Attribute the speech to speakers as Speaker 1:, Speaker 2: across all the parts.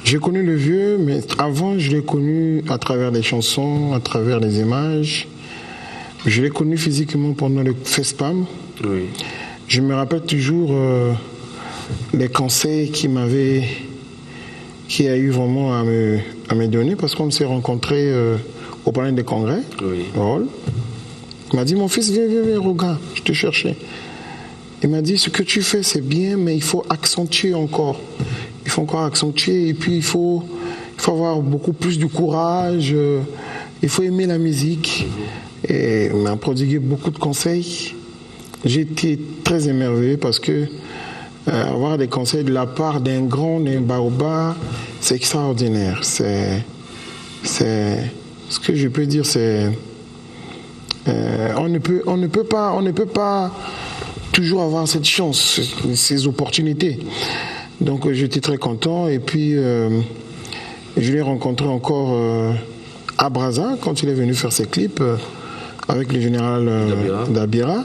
Speaker 1: J'ai connu le vieux, mais avant, je l'ai connu à travers les chansons, à travers les images. Je l'ai connu physiquement pendant le FESPAM.
Speaker 2: Oui.
Speaker 1: Je me rappelle toujours les conseils qu'il a eu vraiment à me donner, parce qu'on s'est rencontrés au palais des congrès.
Speaker 2: Oui.
Speaker 1: Il m'a dit, mon fils, viens, regarde, je te cherchais. Il m'a dit, ce que tu fais, c'est bien, mais il faut accentuer encore. Il faut encore accentuer, et puis il faut avoir beaucoup plus de courage, il faut aimer la musique. Et il m'a prodigué beaucoup de conseils. J'ai été très émerveillé parce que avoir des conseils de la part d'un grand, d'un baobab, c'est extraordinaire. C'est ce que je peux dire, c'est on ne peut pas toujours avoir cette chance, ces opportunités. Donc j'étais très content, et puis je l'ai rencontré encore à Brazza quand il est venu faire ses clips avec le général Dabira.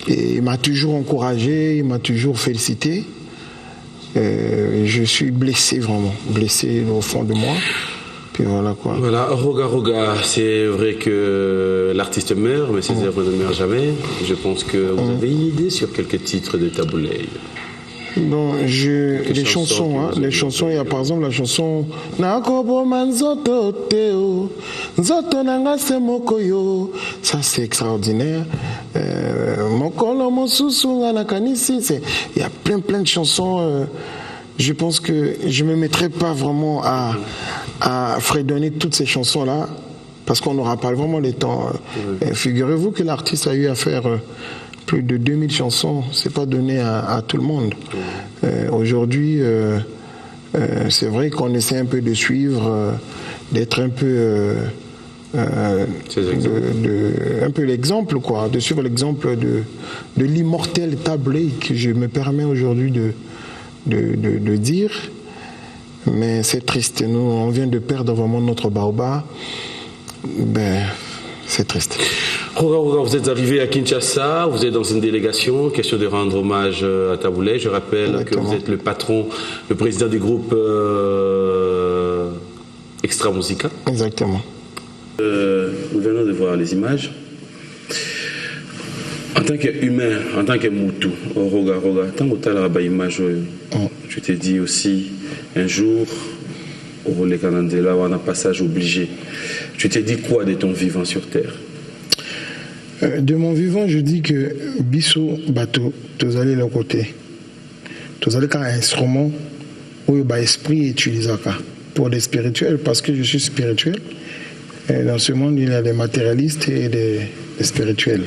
Speaker 1: Et il m'a toujours encouragé, il m'a toujours félicité. Je suis blessé, vraiment, blessé au fond de moi. Puis voilà quoi.
Speaker 2: Voilà, Roga, c'est vrai que l'artiste meurt, mais ses œuvres ne meurent jamais. Je pense que vous avez une idée sur quelques titres de Taboulé.
Speaker 1: Non, les chansons, il y a par exemple la chanson Nakobo Manzoto Teo, Zoto Nanga Semokoyo. Ça c'est extraordinaire. Mokolo Mosusu Nakanisi, il y a plein de chansons. Je pense que je ne me mettrai pas vraiment à fredonner toutes ces chansons-là, parce qu'on n'aura pas vraiment le temps. Figurez-vous que l'artiste a eu à faire plus de 2000 chansons, c'est pas donné à tout le monde. Aujourd'hui, c'est vrai qu'on essaie un peu de suivre, d'être un peu un peu l'exemple, quoi, de suivre l'exemple de l'immortel Taboulé, que je me permets aujourd'hui de dire. Mais c'est triste, nous on vient de perdre vraiment notre baobab. C'est triste.
Speaker 2: Roga, vous êtes arrivé à Kinshasa, vous êtes dans une délégation, question de rendre hommage à Taboulé. Je rappelle Exactement. Que vous êtes le patron, le président du groupe Extra Musica.
Speaker 1: Exactement.
Speaker 2: Nous venons de voir les images. En tant qu'humain, en tant que Moutou, Roga, tant que tu as la image, tu t'es dit aussi un jour, au les Canandela, on a un passage obligé. Tu t'es dit quoi de ton vivant sur Terre?
Speaker 1: De mon vivant, je dis que Bissot, bateau, tous allez le côté. Tous allez qu'un instrument où l'esprit est utilisé pour les spirituels, parce que je suis spirituel. Et dans ce monde, il y a des matérialistes et des spirituels.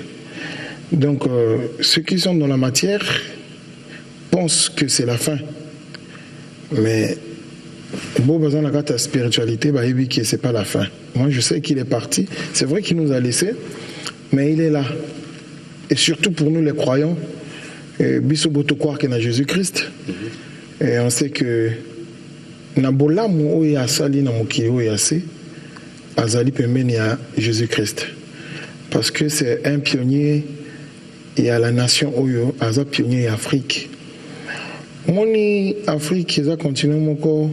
Speaker 1: Donc, ceux qui sont dans la matière pensent que c'est la fin. Mais, bon, dans la spiritualité, ce n'est pas la fin. Moi, je sais qu'il est parti. C'est vrai qu'il nous a laissés, mais il est là. Et surtout pour nous, les croyants, Bissot Boto croire qu'il y a Jésus-Christ. Et on sait que Nabola Mou Asali Namokio Yase, Azali Pemeni à Jésus-Christ. Parce que c'est un pionnier. Et à la nation Oyo, Aza pionnier Afrique. Moni Afrique, ils ont continué mon corps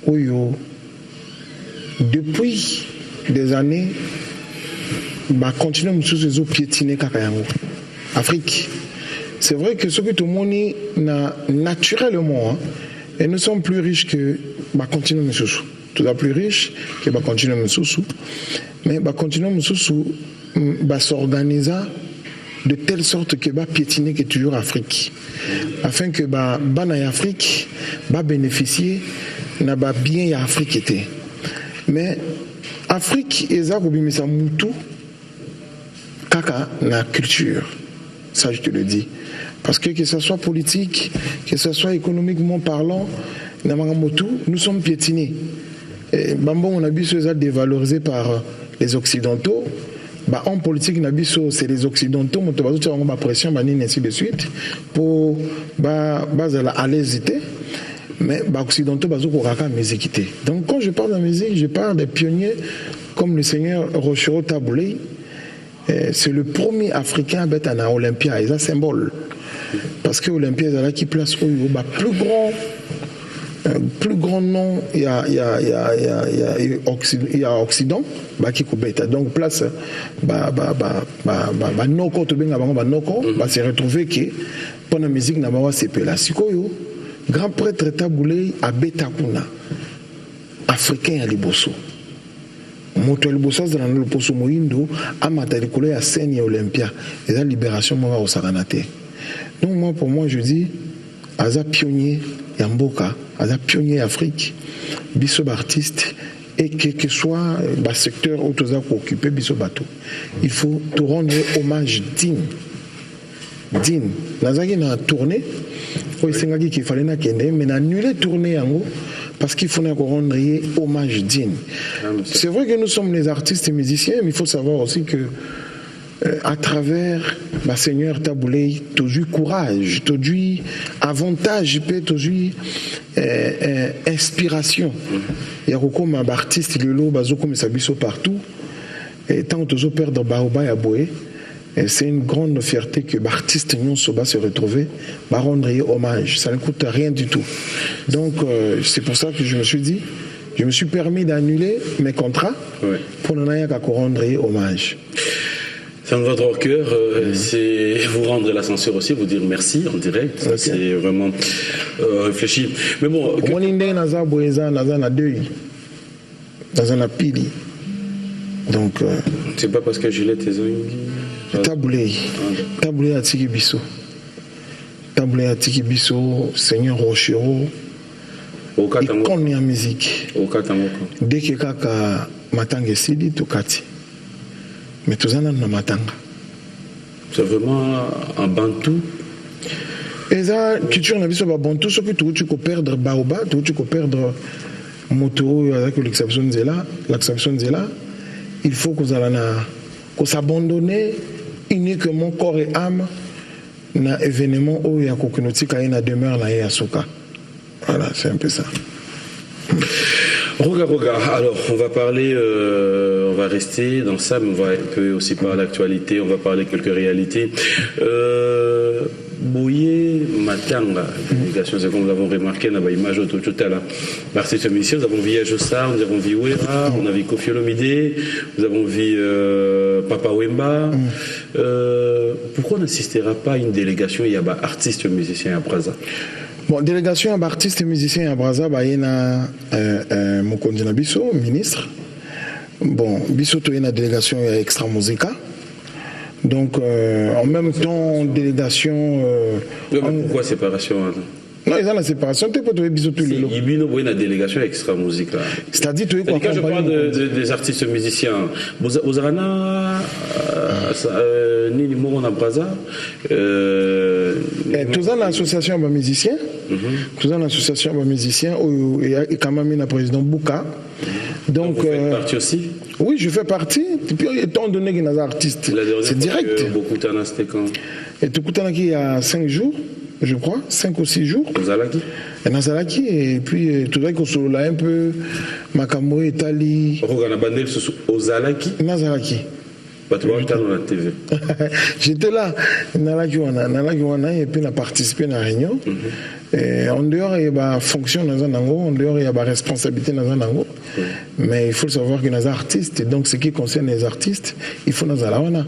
Speaker 1: Oyo. Depuis des années, continuer à piétiner Kakayango. Afrique. C'est vrai que ce que tout le monde a naturellement, et nous sommes plus riches que continuer Moussoussou. Tout est plus riche que continuer Moussoussou. Mais continuer Moussoussou, s'organiser de telle sorte que piétiner que toujours Afrique, afin que bana Afrique bénéficier na bien ya Afrique était. Mais Afrique eza kobimisa mutu kaka na culture, ça je te le dis, parce que ce soit politique, que ce soit économiquement parlant, na mangamotu nous sommes piétinés. On a vu ça dévalorisé par les occidentaux. En politique, c'est les occidentaux qui ont la pression, ainsi de suite, pour à l'hésiter. Mais les occidentaux ont musique. Donc quand je parle de la musique, je parle des pionniers comme le seigneur Rochero Taboulé. C'est le premier Africain à être à Olympia, c'est un symbole. Parce que l'Olympia est là qui place le plus grand plus grand nom, il y a Occident, qui bêta. Donc place, noko to benga bango noko, c'est retrouvé que pour la musique na bawa c'est là. Sikoyo, grand prêtre Taboulé a bêta kuna, africain à liboso. Moto liboso dans le poso moindo, amata likolo ya scène ya Olympia, et la libération moi au Saranate. Donc moi pour moi je dis, aza pionnier Yamboka, aza pionnier Afrique, biso artiste et quel que soit le secteur où tu as occupé biso bateau, il faut te rendre hommage digne. Digne. Nazaki na tournée, il fallait na kende, mais na annulé tournée yango parce qu'il faut rendre hommage digne. C'est vrai que nous sommes les artistes et musiciens, mais il faut savoir aussi que à travers Seigneur Taboulé, toujours courage, toujours avantage, toujours inspiration. Il y a comme un artiste, il est comme ça partout. Et tant que tu perdre Baoba et Aboué, c'est une grande fierté que l'artiste Nyon Soba se retrouve, va rendre hommage. Ça ne coûte rien du tout. Donc c'est pour ça que je me suis dit, je me suis permis d'annuler mes contrats pour ne rien qu'à rendre hommage.
Speaker 2: Ça me va droit au cœur, c'est vous rendre l'ascenseur aussi, vous dire merci en direct, okay. C'est vraiment réfléchi. Mais bon...
Speaker 1: On est dans un deuil, dans un pili. Donc...
Speaker 2: c'est pas parce que Juliette est
Speaker 1: Taboulé à Tikibiso. Taboulé à Tikibiso, Seigneur Rochero, il connaît la musique. Dès que kaka matanga sidi, tukati. Mais tout ça n'a pas matanga.
Speaker 2: C'est vraiment un bantou.
Speaker 1: Et ça, culture n'a pas bantou, sauf que tu peux perdre baoba, tu peux perdre moto avec l'exception de là. Il faut qu'on s'abandonne uniquement corps et âme dans l'événement où il y a une demeure là et à Soka. Voilà, c'est un peu ça.
Speaker 2: Roga, alors on va parler, on va rester dans ça, mais on va un peu aussi parler d'actualité, on va parler quelques réalités. Boye Matanga, délégation, c'est comme nous l'avons remarqué, dans l'image au total, par cette émission, nous avons vu Ajossa, nous avons vu Wera, on a vu Kofi Olomide, nous avons vu Papa Wemba. Pourquoi on n'assistera pas à une délégation, il y a des artistes musiciens à Brazza?
Speaker 1: Bon, délégation d'artistes et musiciens à Brazza, il y a Mokondi Nabiso, ministre. Bon, Biso, il y a une délégation Extra Musica. Donc, en même temps, délégation.
Speaker 2: Pourquoi séparation?
Speaker 1: Non, ils ont la séparation, tu peux trouver Biso tout le long.
Speaker 2: Il y a une délégation Extra Musica.
Speaker 1: C'est-à-dire, tu es quoi?
Speaker 2: Quand je parle des artistes musiciens, vous avez Nini Moron à Brazza.
Speaker 1: Tous en association de musiciens. Tous en association de musiciens. Il y a quand même un président Bouka. Donc,
Speaker 2: vous faites partie aussi?
Speaker 1: Oui, je fais partie. Et puis, étant donné qu'il y a des artistes, c'est direct.
Speaker 2: Beaucoup de c'était quand?
Speaker 1: Et tout il y a 5 jours, je crois, 5 ou 6 jours.
Speaker 2: Nazalaki.
Speaker 1: Et puis, tout d'un coup, on a un peu Makambo, Italie.
Speaker 2: Rogana Bandel, Ozalaki.
Speaker 1: Nazalaki.
Speaker 2: TV.
Speaker 1: J'étais là, et puis on a participé à la réunion. Et en dehors, il y a des fonctions dans un angle, en dehors, il y a des responsabilités dans un angle. Mais il faut savoir qu'il y a des artistes, et donc ce qui concerne les artistes, il faut nous aller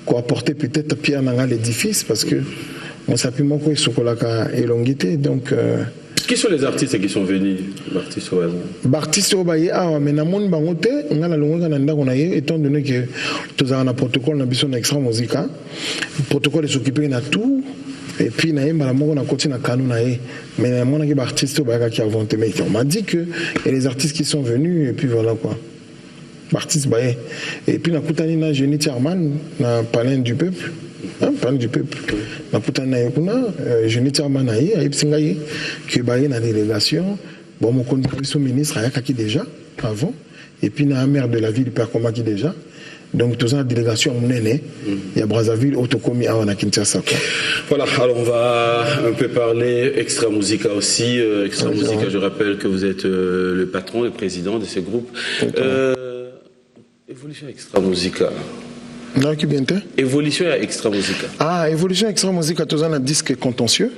Speaker 1: pour apporter peut-être pierre dans l'édifice, parce que on s'appuie beaucoup sur la élongité. Donc.
Speaker 2: Qui sont les artistes qui sont venus? L'artiste au hasard.
Speaker 1: L'artiste au hasard, mais dans le monde, on a la longueur étant donné que nous avons un protocole dans Extra Musica. Le protocole est s'occuper de tout. Et puis, on a continué à canon. Mais on a des artistes qui ont inventé. On m'a dit que les artistes qui sont venus, et puis voilà quoi. Artistes, et puis, on a Jenny Tierman, parlé du peuple. Parle du peuple. Je n'ai pas la délégation. Bon, mon ministre a déjà avant. Et puis, il y a un maire de la ville, Père Komaki déjà. Donc, toute la délégation, il y a Brazzaville, Otokomi, à Kinshasa.
Speaker 2: Voilà, alors on va un peu parler Extra Musica aussi. Extra Musica, je rappelle que vous êtes le patron et président de ce groupe. Évolution Extra Musica.
Speaker 1: Non, qui vient?
Speaker 2: Évolution Extra Musica.
Speaker 1: Ah, évolution Extra Musica, tu as un disque contentieux.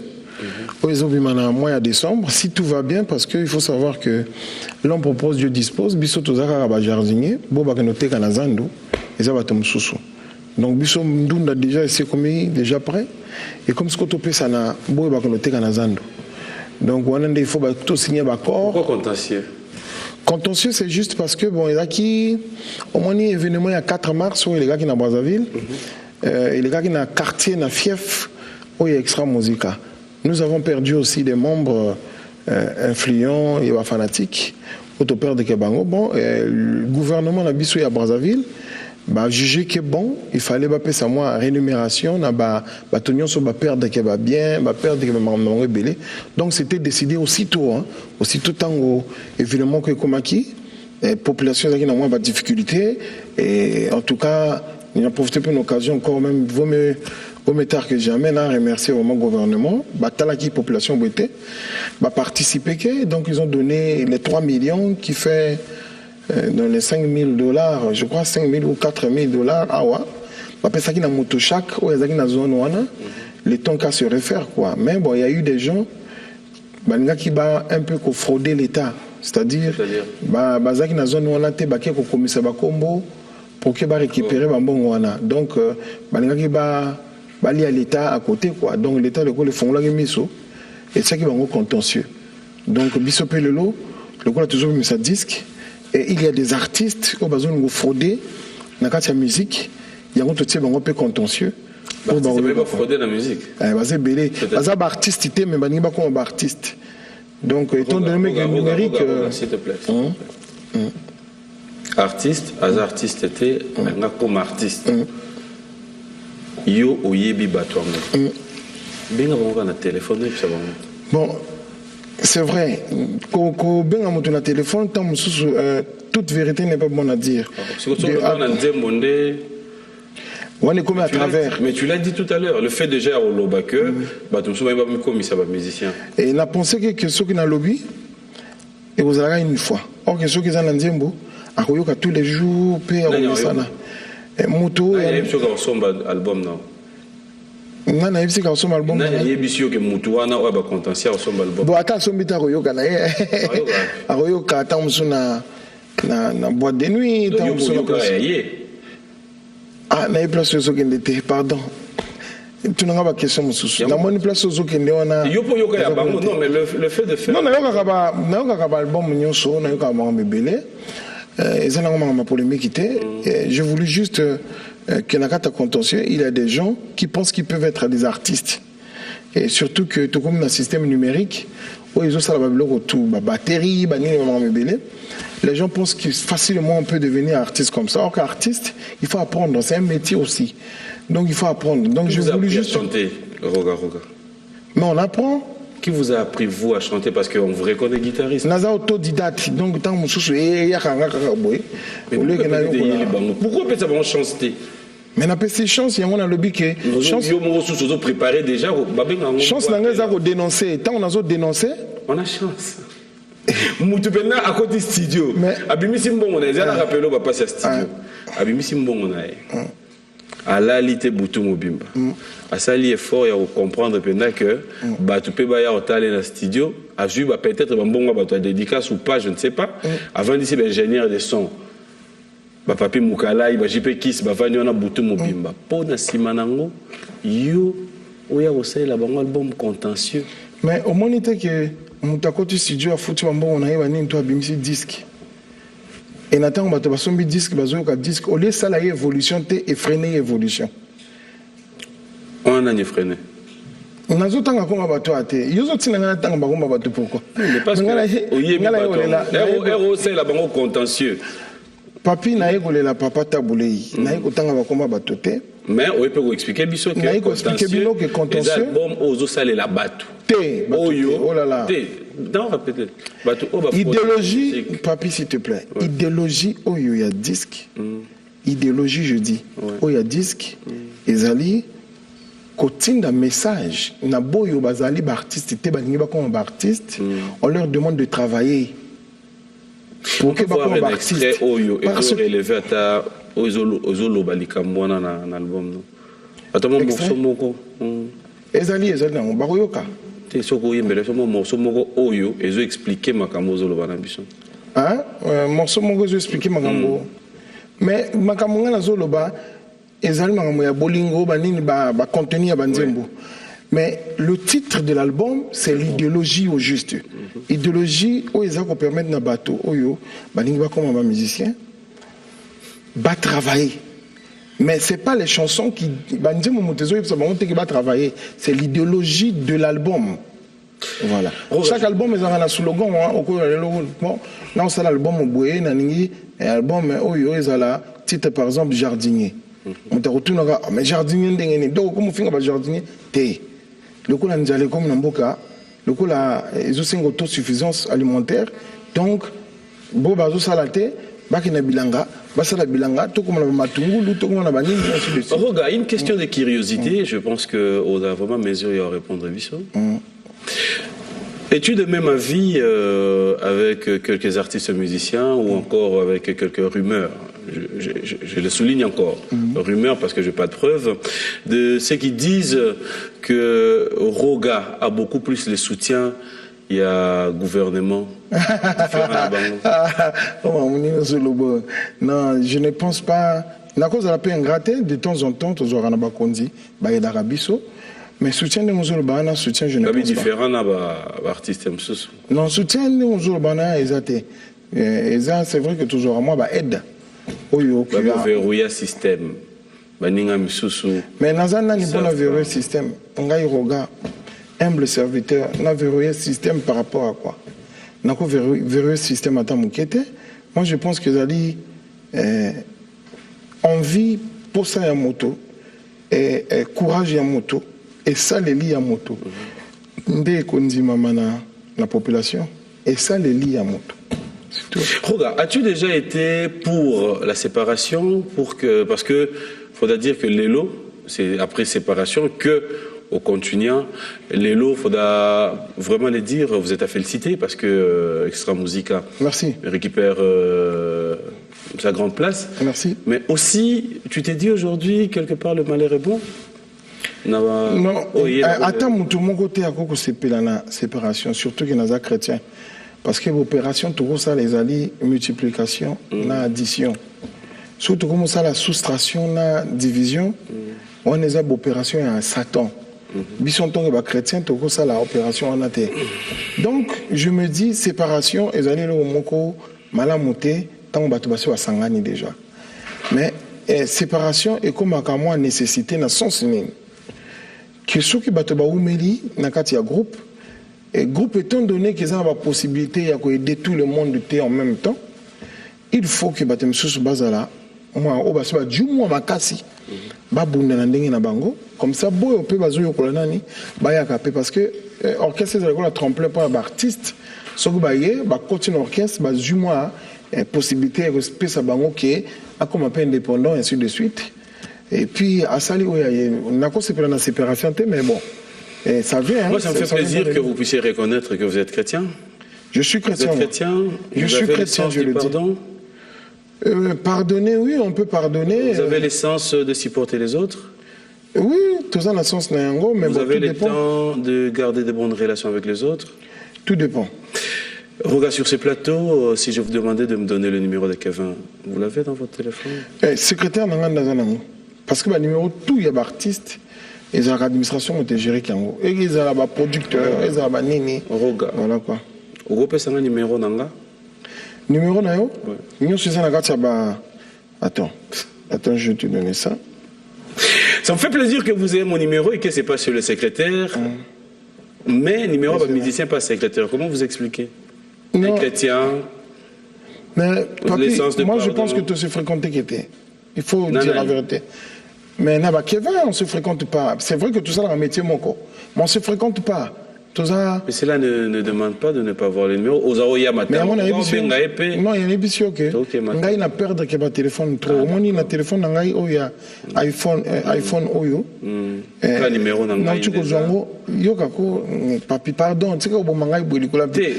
Speaker 1: mois de décembre, si tout va bien, parce qu'il faut savoir que l'on propose, Dieu dispose, biso tozaka ba jardinier, bo ba kanote kanazando, et ça va tomber sous. Donc biso ndunda déjà c'est comme déjà prêt, et comme ce que tu peux ça na bo ba kanote kanazando. Donc il faut tout signer d'accord.
Speaker 2: Pourquoi contentieux?
Speaker 1: Contentieux, c'est juste parce que, bon, il y a qui, au moins, il y a un événement il y a 4 mars, où il y a des gars qui sont à Brazzaville, il y a des gars qui sont à quartier, à Fief, où il y a Extra Musica. Nous avons perdu aussi des membres influents et fanatiques, autopères de Kebango. Bon, le gouvernement a bissou à Brazzaville, a jugé que bon, il fallait payer sa moi rémunération, tenir sur perdre que bien, perdre que belé. Donc c'était décidé aussitôt, hein, aussitôt tant évidemment que comme qui, la population qui n'a moins de difficultés et en tout cas, il a profité pour une occasion encore même vaut mieux tard que jamais là remercier vraiment le gouvernement, la population était, participer donc ils ont donné les 3 millions qui fait dans les $5,000, je crois 5,000 ou $4,000, ah ouais, après ça qui n'a moto chaque, ou il y a qui n'a zone wana, les temps qu'à se refaire quoi. Mais bon, il y a eu des gens, qui va un peu frauder l'État, c'est-à-dire, qui n'a zone wana te baké ko komisa ba kombo pour que ba récupérer ba bon wana. Donc, qui va lier à l'État à côté quoi. Donc l'État le font la miso et ça qui va en contentieux. Donc bisopé le lot, le a toujours mis sa disque. Et il y a des artistes qui ont besoin de frauder dans la musique. Il y a un peu contentieux.
Speaker 2: Ils ne peuvent pas frauder la musique.
Speaker 1: C'est belé. Les artistes, mais ils ne sont pas comme artistes. Donc, étant donné que le numérique.
Speaker 2: S'il te plaît. Artiste, les artistes étaient comme artistes. Yo, oyebi batouame. Bien avant, on a téléphoné.
Speaker 1: Bon. C'est vrai, quand on a un téléphone, toute vérité n'est pas bonne à dire. On est comme à travers.
Speaker 2: Mais tu l'as dit tout à l'heure, le fait déjà au lobby que musicien.
Speaker 1: Et il a pensé que ceux qui ont lobby, et vous avez une fois. Or que ceux qui ont un Nzembo, à tous les jours, paye à Sana. Et Moto.
Speaker 2: Il y a un album non.
Speaker 1: Non, il y a un album.
Speaker 2: Il y a un contentieux album.
Speaker 1: Bon, attends, son bita Royoka na Royoka attends na boîte de nuit, ah, na place aux qui n'étaient pardon. Tu n'as pas question monsieur. Na bonne place aux qui n'étaient on a.
Speaker 2: Non, mais le fait de faire.
Speaker 1: Non, na yoka album nyonso na yoka ma belé. Et ça n'a pas ma polémique était. Je voulais juste que dans le contentieux, il y a des gens qui pensent qu'ils peuvent être des artistes. Et surtout que tout comme dans le système numérique, où ils ont ça la batterie, les gens pensent que facilement on peut devenir artiste comme ça. Or qu'artiste, il faut apprendre, c'est un métier aussi. Donc il faut apprendre. Donc je voulais juste
Speaker 2: chanter, Roga.
Speaker 1: Mais on apprend.
Speaker 2: Qui vous a appris vous à chanter parce qu'on vous reconnaît guitariste?
Speaker 1: Naza autodidacte. Donc tant que
Speaker 2: pourquoi peut-être ça chanter?
Speaker 1: Mais na pesi chance il y a un lobby que
Speaker 2: chance yo préparé déjà
Speaker 1: chance na ngeza ko dénoncer tant on a dénoncé
Speaker 2: on a chance mutu pena à côté studio abimisi mbongo na ezala rappelo ba passer studio abimisi mbongo na e alalité butu mobimba asali effort ya comprendre pena que batu pe ba ya otale na studio a vu ba peut-être ba mbongo ba to dédicace ou pas je ne sais pas avant d'ici ingénieur de son ba papi mukalai ba jipe kiss ba vani ona butu mobimba pona simanango yo oya osela bango album contentieux
Speaker 1: mais au moins était que mutakoti studio a foutu mbongo na yeba nini to abimisi disque et n'attend bato basombi disque bazo ka disque au lieu ça la évolution te effréner évolution
Speaker 2: on a effréné
Speaker 1: nazotanga konga bato ate yozotina ngana tanga bakomba bato pourquoi
Speaker 2: parce que oyebi bato ero osela bango contentieux
Speaker 1: papi na yekolela papa tabulei na yekotanga bakoma bato te
Speaker 2: mais on peut expliquer biso que
Speaker 1: na expliquer bilo que contentieux
Speaker 2: album ozo salela bato
Speaker 1: te oyo oh là là
Speaker 2: te dans peut-être bato o ba
Speaker 1: idéologie papi s'il te plaît idéologie oyo ya disque idéologie je dis oyo ya disque ezali kotinda message na boyo bazali ba artiste te balingi bakoma ba artiste on leur demande de travailler
Speaker 2: pour que bakoma ba artiste oyo et relever ata ozolo balika mwana na album no ata mo morceau moko
Speaker 1: ezali na bakoyoka
Speaker 2: te soko yembele somo morceau moko oyo ezo expliquer makambo zoloba na biso.
Speaker 1: Ah, morceau moko ezo expliquer makambo. Mais makambo ngana zoloba ezali makambo ya bolingo banini ba contenu ya banzembo. Mais le titre de l'album, c'est l'idéologie au juste. Idéologie, où ils ont permettre na bateau, oyo, balingi ba comme un musicien, ba travailler. Mais c'est pas les chansons qui, va travailler. C'est l'idéologie de l'album. Voilà. Chaque album est un slogan. Bon, là on sait l'album au boye, naningi, et album oyo ils ont la titre par exemple jardinier. On te retourne mais jardinier ndengeni. Donc comment on fait un jardinier? Té. Le coup, on a comme Namboka, le coup, ils ont une autosuffisance alimentaire. Donc, bon, bazo salaté, bakina bilanga, basala bilanga, tout comme la matungulu, tout comme la banine, ainsi de suite.
Speaker 2: Roga, une question de curiosité, je pense qu'on a vraiment mesuré à répondre à Bissot. Es-tu de même avis avec quelques artistes musiciens ou encore avec quelques rumeurs? Je le souligne encore, rumeurs parce que je n'ai pas de preuves, de ceux qui disent que Roga a beaucoup plus le soutien, il y a gouvernement.
Speaker 1: Non, je ne pense pas. La cause de la paix ingratée, de temps en temps, tu auras un bakondi, d'Arabiso. Mais soutien de Mouzoulbana, soutien, je ne pense pas. C'est
Speaker 2: différent d'artistes.
Speaker 1: Non, soutien de Mouzoulbana, c'est vrai que toujours à moi, aide.
Speaker 2: Verrouiller le système. Mais
Speaker 1: Nazana n'est pas verrouiller le système. On a Roga, humble serviteur, on a verrouillé le système par rapport à quoi? On a verrouillé le système à Tamoukete. Moi, je pense que Zali, envie pour ça, à moto, et courage à moto, et ça, les lits à moto. Ndé Kondi Mamana, la population, et ça, les lits à moto.
Speaker 2: Roga, as-tu déjà été pour la séparation parce que faudra dire que l'élo, c'est après séparation que au continuant, l'élo, faudra vraiment le dire, vous êtes à féliciter parce que Extra Musica récupère sa grande place.
Speaker 1: Merci.
Speaker 2: Mais aussi, tu t'es dit aujourd'hui, quelque part, le malheur est bon?
Speaker 1: Non, attends, tout mon côté à quoi c'est la séparation, surtout qu'il y a des chrétiens. Parce que l'opération, tout ça, les alliés, multiplication, na addition. Surtout comme ça, la soustraction, la division, on a des opérations à Satan. Bisson ton les chrétiens, tout ça, la opération en athée. Donc, je me dis, séparation, les alliés, le moko, malamoté, tant on va te passer à Sangani déjà. Mais séparation est comme à moi nécessité, dans son signe. Que ceux qui battent ba oumeli, na katia groupe, et groupe étant donné qu'ils ont la possibilité d'aider tout le monde en même temps, il faut que batem sous bazala, moi au basba du moi makasi, babunda na ndenge na bango, comme ça boy on peut bazo yokola nani, baya kapé parce que orchestre c'est la tremplin pour l'artiste, ce que baye, ba continue orchestre, ba du moi possibilité de respect sa bango qui est comme un peu indépendant et ainsi de suite. Et puis à Sali on a quoi c'est pour la séparation mais bon. Et ça vient,
Speaker 2: moi, ça me fait plaisir que vous puissiez reconnaître que vous êtes chrétien.
Speaker 1: Je suis chrétien.
Speaker 2: Vous êtes chrétien.
Speaker 1: Je suis chrétien, je le dis. Pardonner, oui, on peut pardonner.
Speaker 2: Vous avez l'essence de supporter les autres?
Speaker 1: Oui, tout ça, la sens n'a rien, mais
Speaker 2: vous avez le temps de garder de bonnes relations avec les autres?
Speaker 1: Tout dépend.
Speaker 2: Regarde sur ces plateaux, si je vous demandais de me donner le numéro de Kevin, vous l'avez dans votre téléphone?
Speaker 1: Secrétaire n'a rien. Parce que le numéro, tout, il y a artiste. Les administrations ont été gérées Kango. Et ils ont des producteurs, ils ont des nini. Voilà quoi.
Speaker 2: Vous avez un numéro nanga?
Speaker 1: Numéro nayo? Nous sommes Attends, je vais te donner ça.
Speaker 2: Ça me fait plaisir que vous ayez mon numéro et que ce n'est pas sur le secrétaire. Mais numéro de musicien, pas secrétaire. Comment vous expliquez? Les chrétiens.
Speaker 1: Mais papi, moi je pense que tu sais fréquenter qui était. Il faut dire la vérité. Mais Kevin, on ne se fréquente pas. C'est vrai que tout ça, c'est un métier, mon corps. Mais on ne se fréquente pas. Tout ça...
Speaker 2: Mais cela ne demande pas de ne pas voir les numéros. Aux Aoya matin,
Speaker 1: non, il y a une émission, ok. Il a perdu que téléphone trop. Au moins, il a téléphone, il y a iPhone, Oyo.
Speaker 2: Pas numéro,
Speaker 1: non, tu peux Yokako, papi, pardon, tu sais que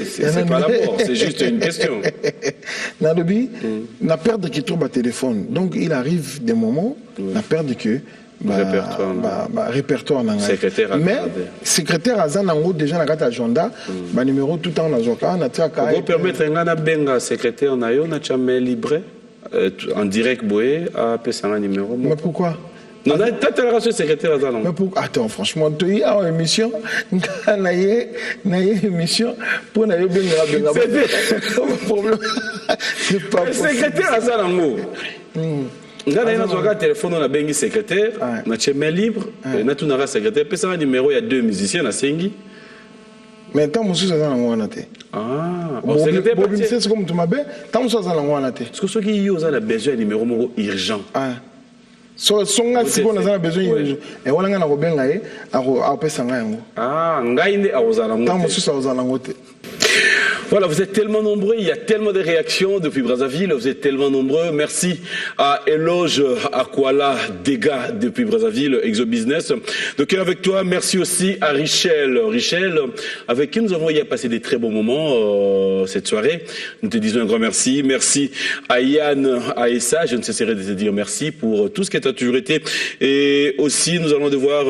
Speaker 2: c'est pas la mort, c'est juste une question.
Speaker 1: Il a perdu qu'il trouve un téléphone. Donc, il arrive des moments, il a perdu que répertoire na ngai.
Speaker 2: Secrétaire
Speaker 1: mais secrétaire aza nango déjà na kati agenda ba numéro tout temps nazwaka na tiaka
Speaker 2: vous permettre ngana benga secrétaire na yo na chame libre en direct boé à pesanga numéro.
Speaker 1: Mais pourquoi?
Speaker 2: Non, t'as la radio secrétaire aza non.
Speaker 1: Mais pourquoi? Attends, franchement, tu y a une émission, na émission pour na yo benga. C'est problème. C'est pas
Speaker 2: secrétaire aza nango. Nga na nazwaka téléphone na bengi secrétaire na cheme libre na tunaka secrétaire pesanga numéro il y a 2 musiciens na sengi.
Speaker 1: Mais tant que ça dans wana te.
Speaker 2: Ah, bon secrétaire
Speaker 1: Bobby c'est comme tu m'appelles, tant que ça dans wana te.
Speaker 2: Parce que ceux qui ont besoin numéro moko urgent.
Speaker 1: Ah. So songa siko na besoin et wala nga na ko benga ye a pesanga yango.
Speaker 2: Ah, ngai ndi awozala ngote.
Speaker 1: Tant que ça ozala ngote.
Speaker 2: Voilà, vous êtes tellement nombreux, il y a tellement de réactions depuis Brazzaville, vous êtes tellement nombreux. Merci à Eloge Akwala Dega depuis Brazzaville, Exobusiness. Donc avec toi, merci aussi à Richel. Richel, avec qui nous avons passé des très bons moments cette soirée. Nous te disons un grand merci. Merci à Yann Aessa, je ne cesserai de te dire merci pour tout ce qui t'a toujours été. Et aussi, nous allons devoir...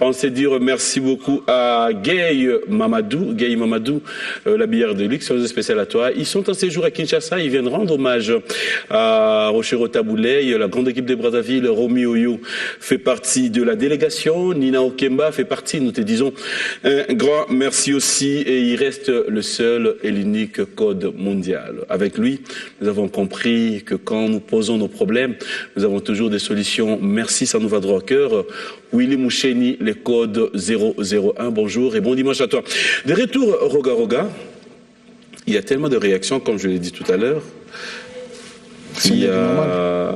Speaker 2: pensez dire merci beaucoup à Gay Mamadou, l'habilleur de luxe, spécial à toi. Ils sont en séjour à Kinshasa, ils viennent rendre hommage à Rochero Taboulay, la grande équipe de Brazzaville. Romy Oyo fait partie de la délégation, Nina Okemba fait partie, nous te disons un grand merci aussi, et il reste le seul et l'unique code mondial. Avec lui, nous avons compris que quand nous posons nos problèmes, nous avons toujours des solutions. Merci, ça nous va droit au cœur. Willy Moucheni, les codes 001, bonjour et bon dimanche à toi. De retour, Roga Roga, il y a tellement de réactions, comme je l'ai dit tout à l'heure. Il y a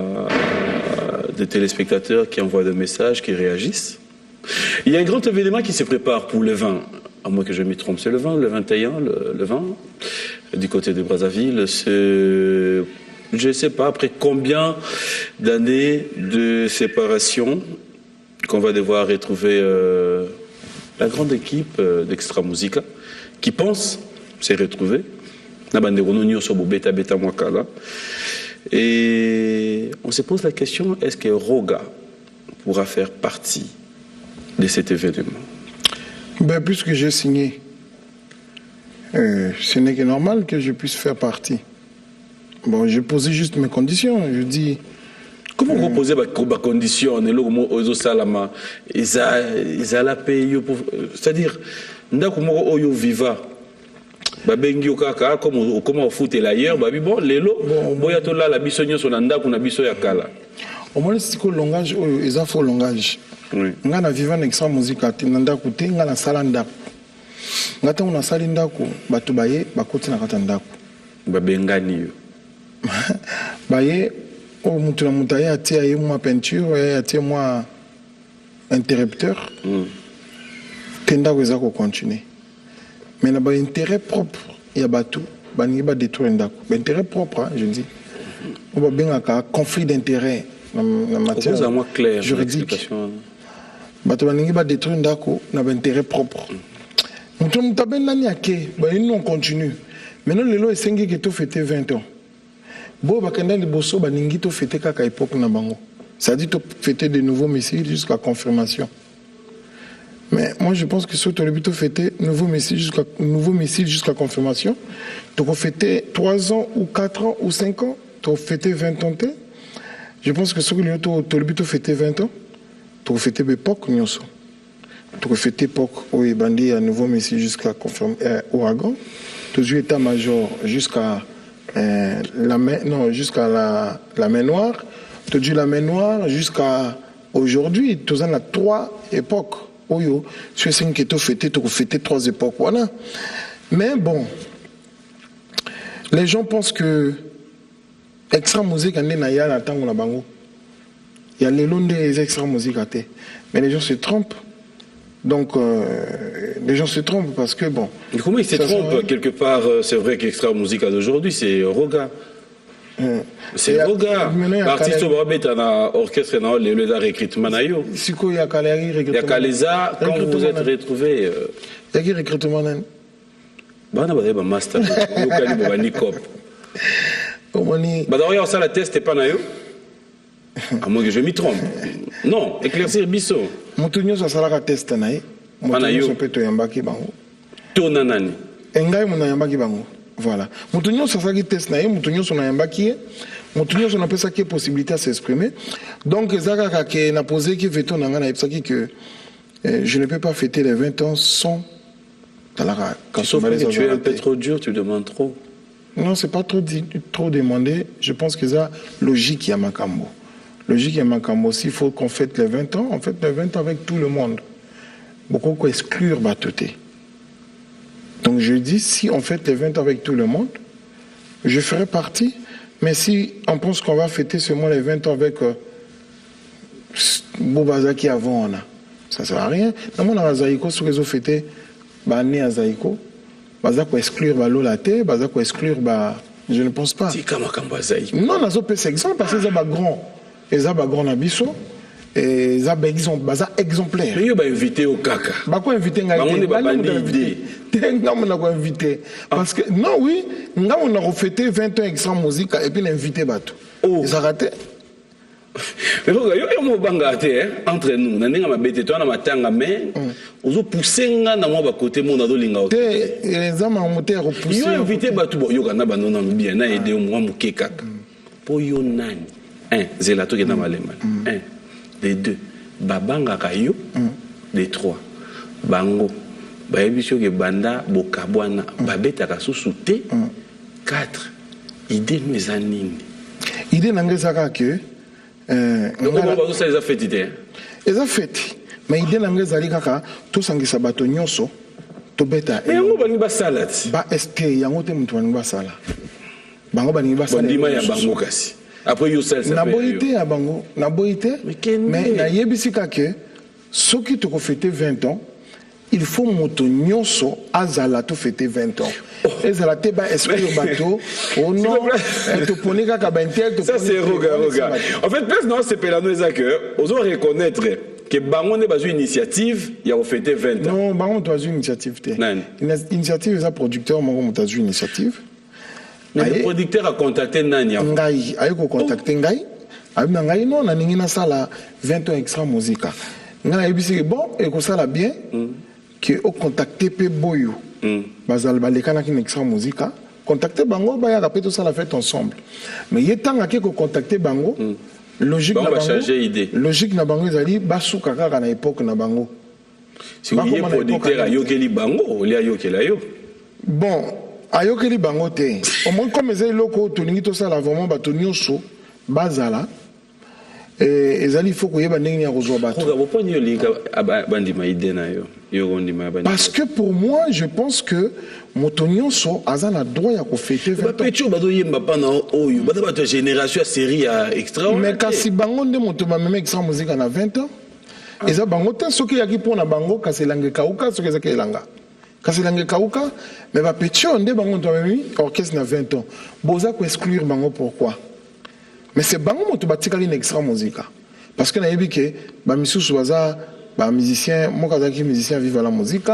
Speaker 2: des téléspectateurs qui envoient des messages, qui réagissent. Il y a un grand événement qui se prépare pour le 20, à moins que je me trompe, c'est le 20, le 21, le 20, du côté de Brazzaville. Je ne sais pas, après combien d'années de séparation, qu'on va devoir retrouver la grande équipe d'Extra Musica qui pense se retrouver. Et on se pose la question, est-ce que Roga pourra faire partie de cet événement?
Speaker 1: Ben, puisque j'ai signé, ce n'est que normal que je puisse faire partie. Bon, j'ai posé juste mes conditions, je dis...
Speaker 2: Comment vous posez vos conditions? C'est-à-dire, Ndakumo Viva, Babengi Okaka, comment fout l'ailleurs, bon, Lelo, Boyatola, la bisogno sur Nandaku, na biso yakala.
Speaker 1: Au moins, c'est que le langage, ils ont faux langage. On a vivant une extra musique à Tinandaku, on a salandaku. On a salindaku, Batubaye, Bakoti na Katandaku.
Speaker 2: Babengani.
Speaker 1: Baye, oh, Moutoulamoutaye a tiré moi peinture, a tiré moi interrupteur. Tendaku ezako continuer. Mais il y a un intérêt propre, il y a tout, il y a détruire un intérêt propre, hein, je dis. On va bien un conflit d'intérêt dans la matière juridique. Il va détruire un intérêt propre. Nous on continue. Maintenant, les lois sont qui ont fêté 20 ans. Bon, les bosso ont fêté à l'époque. Ça dit de fêter de nouveaux missiles jusqu'à confirmation. Mais moi, je pense que si tu as fêté nouveau missile jusqu'à confirmation, tu as fêté 3 ans ou 4 ans ou 5 ans, tu as fêté 20 ans. Je pense que si tu as fêté 20 ans, tu as fêté l'époque. Tu as fêté l'époque où il y a un nouveau missile jusqu'à ouragan. Tu as joué état-major jusqu'à la main noire. Tu as joué la main noire jusqu'à aujourd'hui. Tu as 3 époques. Oyo, sur 5 qui ont fêté 3 époques, voilà. Mais bon, les gens pensent que extra musique en est à temps la bango. Il y a les longs des extra musique à terre. Mais les gens se trompent. Donc, les gens se trompent parce que bon.
Speaker 2: Mais comment ils se trompent quelque part? C'est vrai qu'extra musique d'aujourd'hui, c'est Roga. C'est Roga. L'artiste au Babet a un orchestre dans le recrutement. Il y a Kaleza, quand vous vous êtes retrouvés.
Speaker 1: Il y a qui recrutement?
Speaker 2: Il y a un master. Il y a un Nikop. D'abord, ça la test n'est pas naïo. À moins que je m'y trompe. Non, éclaircir biso.
Speaker 1: Moutounio ça sera test naï. Moutounio peut te yambaki bango.
Speaker 2: Tonanani.
Speaker 1: Engai mona yambaki bango. Voilà. Moutounio ça sera test naï. Moutounio son yambaki. Moutounio son appelle ça qui est possibilité à s'exprimer. Donc Zaka qui n'a posé qui fait ton nanga ça qui que je ne peux pas fêter les 20 ans sans.
Speaker 2: Sauf que tu es un peu trop dur, tu demandes trop.
Speaker 1: Non, c'est pas trop demandé. Je pense que ça logique à Makambo. Logique à Makambo, s'il faut qu'on fête les 20 ans, on fête les 20 ans avec tout le monde. Beaucoup qu'on exclure Batoté. Donc je dis, si on fête les 20 ans avec tout le monde, je ferai partie. Mais si on pense qu'on va fêter seulement les 20 ans avec Boubazaki avant, on a, ça ne sert à rien. Dans mon Azaïko, ce qu'ils ont fêté, Bané Azaïko, Bazako exclure Balolate, Bazako exclure je ne pense pas. Non, nazo peut c'est exemple parce que ça va grand. Et ça va grand abisso et ça va exemplaire.
Speaker 2: Mais il va inviter au caca.
Speaker 1: Ba ko inviter ngai.
Speaker 2: On est pas invité.
Speaker 1: On a invité parce que non oui, on a refêté 20 ans extra musique et puis l'invité bateau. Oh. Ça raté.
Speaker 2: Mais entre nous, na ninga mabete to na matanga mais ozo pousser nga na moi ba côté mon ado linga ote.
Speaker 1: Les hommes ont monté repousser.
Speaker 2: Yo invité batu bo yo kana banona bien na aider moi muke kaka. Po yo nani. Un, zelato ke na malema. Un, les deux, babanga kayo. Les trois, bango. Ba ebisho ke banda bokabwana babeta ka susute. Quatre, idée nous anine.
Speaker 1: Idée nangezaka que
Speaker 2: ils ont fait idée.
Speaker 1: Ils ont fait. Mais l'idée est que tout ça qui bateau nyonso, tout bêta.
Speaker 2: Mais on va pas salade.
Speaker 1: Ba est-ce y a un autre mutuel pas sala. Bango bani ba sala.
Speaker 2: Bandima ya bango kasi. Après yo sel ça.
Speaker 1: Na boité à bango, na boité. Mais na yebisika que ceux qui te fêter 20 ans, il faut moto nyonso azala to fêter 20 ans. Et ça la teba exclure bateau au nom te poni kaka bentel te.
Speaker 2: Ça c'est roga. En fait plus non c'est pelano que osons reconnaître que bango ne pas une initiative il a fêté 20 ans.
Speaker 1: Non bango doit une initiative té. Initiative ça producteur bango doit une initiative.
Speaker 2: Mais le producteur a contacté Nania.
Speaker 1: Ngai ayeko contacter ngai. Abina ngai non na ningi na sala 20 ans extra musique. Ngai ebisi bon et ko sala bien que au contacter pe boyo. Bazal balekana qui n'extra musique contacter bango ba ya rappeler tout ça la fête ensemble mais yetanga ke ko contacter bango logique na bango
Speaker 2: changer idée
Speaker 1: logique na bango ezali basuka kaka na époque na bango
Speaker 2: si vous y producteur ayokeli bango oli ayokela yo
Speaker 1: bon ayokeli bango te au moins comme ezali loko tolingi to ça la vraiment bato nyonso bazala et ezali faut ko yeba ndenge ya kozwa bato parce que pour moi je pense que motonyo so azana droit ya ko fêter 20 ans
Speaker 2: pecho bazo yemba pana oyo bato génération série extra
Speaker 1: mais kasi bango nde moto ba même extra musique na 20 ans eza bango te soki yaki pona bango kasi langue kauka soki eza kelanga kasi langue kauka mais ba pecho nde bango to même orchestre na 20 ans boza ko exclure bango pourquoi. Mais c'est bango moto batikali une extra musique parce que na yebi ke ba misusu baza ba musicien mo kazaki musicien vive la musique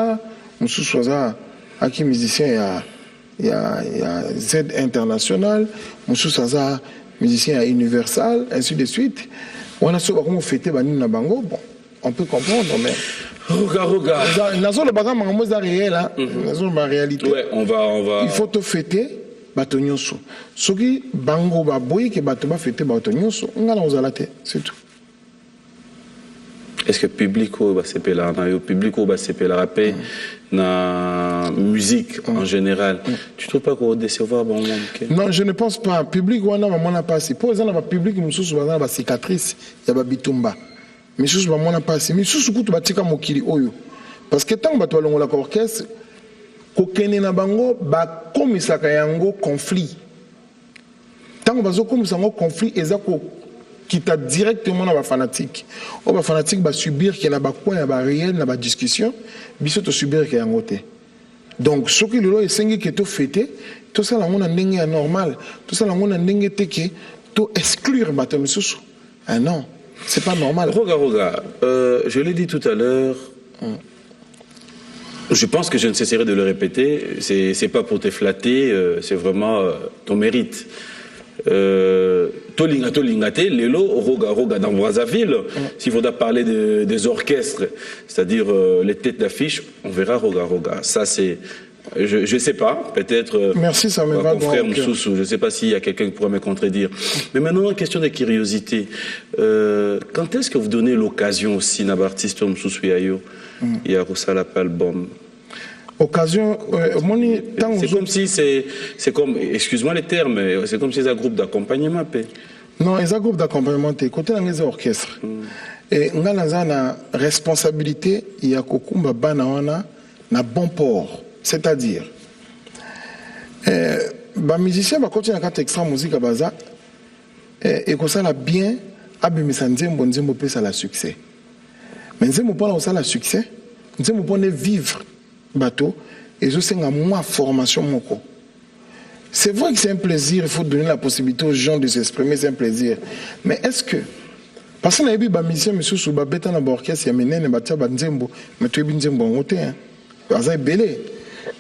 Speaker 1: misusu baza aki musicien ya Z international misusu baza musicien ya Universal ainsi de suite on a so ba comment fêter ba nina bango bon on peut comprendre mais
Speaker 2: roga
Speaker 1: nazo le baga mango za réel nazo la réalité
Speaker 2: ouais on va
Speaker 1: il faut te fêter bato nyonso soki bango baboyi ke bato ba fêter bato nyonso ngala ozala te c'est tout.
Speaker 2: Est-ce que public va s'épeler na yo public va s'épeler rapper na musique en général tu trouves pas qu'on décevoir bon
Speaker 1: non je ne pense pas public wana mamona pasi pour ça na ba public mususu bazana ba cicatrice ya ba bitumba misusu mamona pasi misusu kutu batika mokili oyo parce que tant bato balongola ka orchestre kokene na bango ba komisaka yango conflit tant bazo komisa yango conflit ezako kita directement na ba fanatique o ba fanatique ba subir que na ba coin ya ba réel na ba discussion biso to subir que yango te donc soki lelo esengi que to fêter to ça la mona ndenge ya normal to ça la mona ndenge te que to exclure bato misusu ah non c'est pas normal.
Speaker 2: Roga je l'ai dit tout à l'heure. Je pense que je ne cesserai de le répéter, c'est pas pour te flatter, c'est vraiment ton mérite. Tolingate, Lelo, Roga dans Brazzaville. S'il faudra parler des orchestres, c'est-à-dire les têtes d'affiche, on verra Roga. Ça, c'est. Je ne sais pas, peut-être.
Speaker 1: Merci, ça me va.
Speaker 2: Mon frère Moussoussou, je ne sais pas s'il y a quelqu'un qui pourrait me contredire. Mais maintenant, question de curiosité. Quand est-ce que vous donnez l'occasion aussi à l'artiste Moussoussou Yayo et à Rosala Palbom?
Speaker 1: Occasion,
Speaker 2: c'est comme si c'est comme, excuse-moi les termes, c'est comme si c'est un groupe d'accompagnement.
Speaker 1: Non, c'est un groupe d'accompagnement. Côté des orchestres. Et on a la responsabilité, il y a Kokumba Banawana, na bon port. C'est-à-dire, les musiciens vont continuer à faire extra musique à Baza et que ça l'a bien, abimisa nzembo nzembo peut ça la succès. Mais nzembo pas ça la succès, nzembo pas vivre bateau et je sais moi formation moko. C'est vrai que c'est un plaisir, il faut donner la possibilité aux gens de s'exprimer, c'est un plaisir. Mais est-ce que parce que les musiciens monsieur sous babeta na orchestre ya menene batia ba nzembo, mais tu es nzembo ngote hein. Baza belé.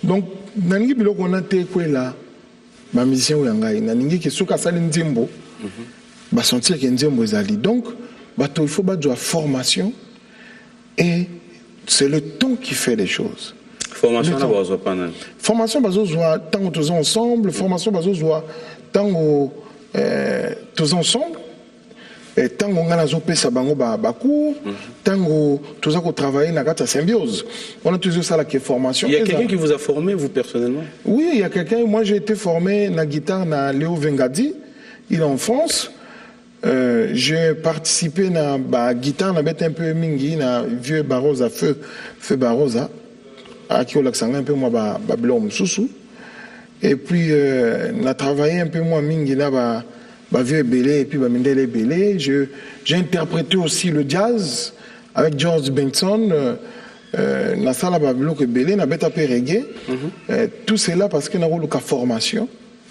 Speaker 1: Donc, naningi biloko na te kwela ba musicien ou yangai naningi ke soka sali nzembo ba sentir que nzembo ezali. Donc, bato il faut ba de formation et c'est le temps qui fait les choses.
Speaker 2: Formation na bazo panel.
Speaker 1: Formation bazo zoa tango tous ensemble, formation bazo zoa tango tous ensemble. Et tant qu'on a pesa bango cours, tant qu'on travailler dans la symbiose. On a toujours ça la formation.
Speaker 2: Il y a quelqu'un qui vous a formé, vous personnellement?
Speaker 1: Oui, il y a quelqu'un. Moi, j'ai été formé dans la guitare dans Léo Vengadi. Il est en France. J'ai participé dans la guitare, dans un peu mingi, dans vieux Barosa, feu Barosa, à qui on a un peu moi Babylon Soussou. Et puis, on a travaillé un peu moins mingi là vieux Belé et puis Mindele Belé. J'ai interprété aussi le jazz avec George Benson, la salle Babylon que Belé, na beta reggae. Tout cela parce que nous avons une formation.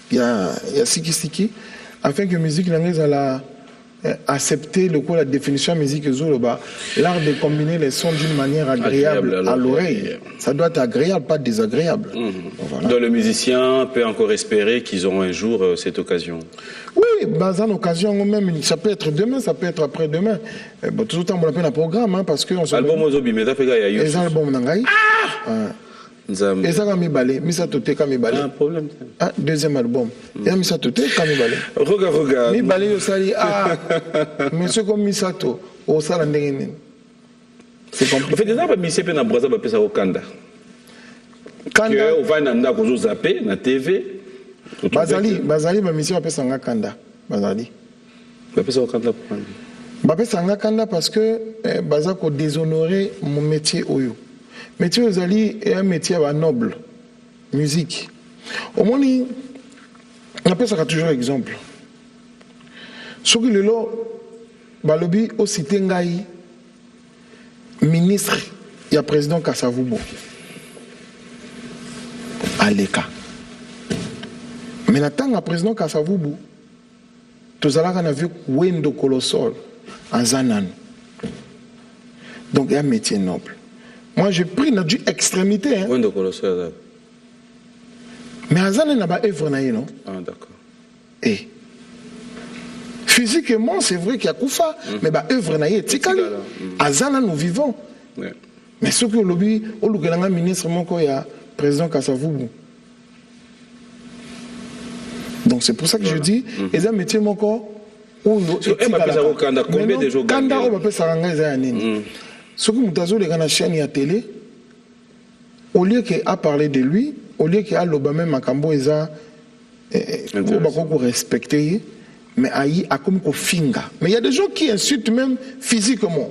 Speaker 1: Il y a Siki afin que la musique langlaise a accepter la définition de la musique Zoloba, l'art de combiner les sons d'une manière agréable à l'oreille. Ça doit être agréable, pas désagréable.
Speaker 2: Voilà. Donc le musicien peut encore espérer qu'ils auront un jour cette occasion.
Speaker 1: Oui, une occasion même, ça peut être demain, ça peut être après-demain. Tout le temps, on appelle un programme, hein, parce que...
Speaker 2: Album Ozobi, mais t'as fait gagner.
Speaker 1: Les albums Nangaï. Et ça, mi balé, misa toté kami balé.
Speaker 2: Un problème.
Speaker 1: Deuxième album. Et misa toté kami balé.
Speaker 2: Regarde.
Speaker 1: Mi balé au sali monsieur comme misato au sala ndengene. C'est compliqué.
Speaker 2: En fait, déjà, monsieur pe na braza ba pesa au Kanda. Kanda. On va na ko zappé na TV.
Speaker 1: Bazali ba monsieur pesa nga Kanda. Bazali.
Speaker 2: Ba pesa au Kanda pour
Speaker 1: ba pesa nga Kanda parce que baza ko déshonorer mon métier oyo. Métier Ozali est un métier noble, musique. Au moins, on appelle ça toujours exemple. Ce que le lot, balobi au cité ngai ministre, il y a président Kasavubo. Aleka. Mais l'attend à président Kasavubo, tous allons on a vu Wendo Colossal en Zanan. Donc il y a un métier noble. Moi, j'ai pris notre extrémité. Hein. Mais Azan n'a pas œuvre, non?
Speaker 2: Ah, d'accord.
Speaker 1: Et physiquement, c'est vrai qu'il y a Koufa, mais bah œuvre n'a pas Tikali. Azan, nous vivons. Ouais. Mais ce que le lobby, au Lugalanga ministre, il y a président Kasavubu. Donc c'est pour ça que je dis, les métiers, mon corps, où nous.
Speaker 2: Combien de jours
Speaker 1: Kanda, on va pas s'arranger. Ce que nous avons dans la chaîne à télé, au lieu qu'à parler de lui, au lieu qu'à l'Obama Makambo Eza, on va respecter, mais à comme qu'on finga. Mais il y a des gens qui insultent même physiquement.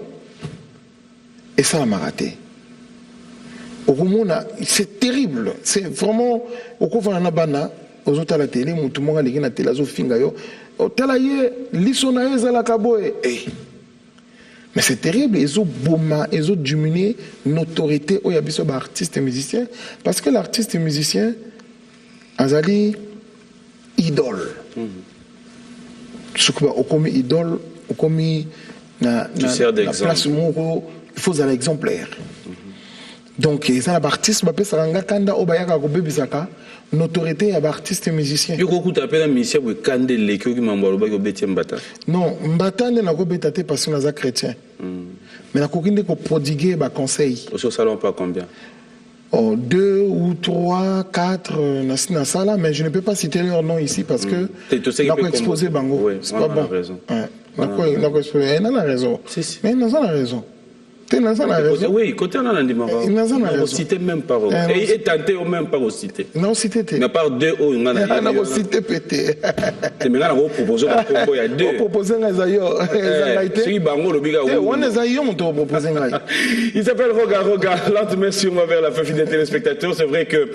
Speaker 1: Et ça m'a raté. C'est terrible. C'est vraiment. Au cours de la bana, aux autres à la télé, tout le monde a la télé, aux finga yo. Au talaye, l'issonaïs à la kaboé. Mais c'est terrible, ils ont bouma, ils ont diminué l'autorité aux artistes et musiciens. Parce que l'artiste et musicien, azali idole. Ce qu'on commis idole, on commis la place où il faut aller exemplaire. Donc ça l'artiste ba pesa nga kanda obayaka ko bebisaka notoriété ya artiste musicien.
Speaker 2: Yo ko kuta pena musicien bo kande le ko ki mambalo ba ko betie mbata.
Speaker 1: Non, mbata ne na ko betate parce que naza chrétien. Mais na ko kinde ko prodiguer ba conseil.
Speaker 2: Au salon pas combien?
Speaker 1: Oh, 2 ou 3, 4 na sala, mais je ne peux pas citer leur nom ici parce que n'a pas exposé Bango.
Speaker 2: Oui,
Speaker 1: c'est pas bon.
Speaker 2: Raison.
Speaker 1: Ouais. N'a pas exposé. Elle a raison.
Speaker 2: Si.
Speaker 1: Mais il a raison.
Speaker 2: Oui, côté on a un dimanche.
Speaker 1: Il n'a pas
Speaker 2: cité même pas. Et tenté au même pas au cité.
Speaker 1: Non, cité.
Speaker 2: Il n'a pas deux hauts.
Speaker 1: On a pas cité pété.
Speaker 2: C'est maintenant on propose un combo il y a deux.
Speaker 1: On propose un azayo.
Speaker 2: Si Bango le biga.
Speaker 1: On est azayo on te propose un azayo.
Speaker 2: Il s'appelle Roga. Lentement si on va vers la fin fidèle téléspectateurs, c'est vrai que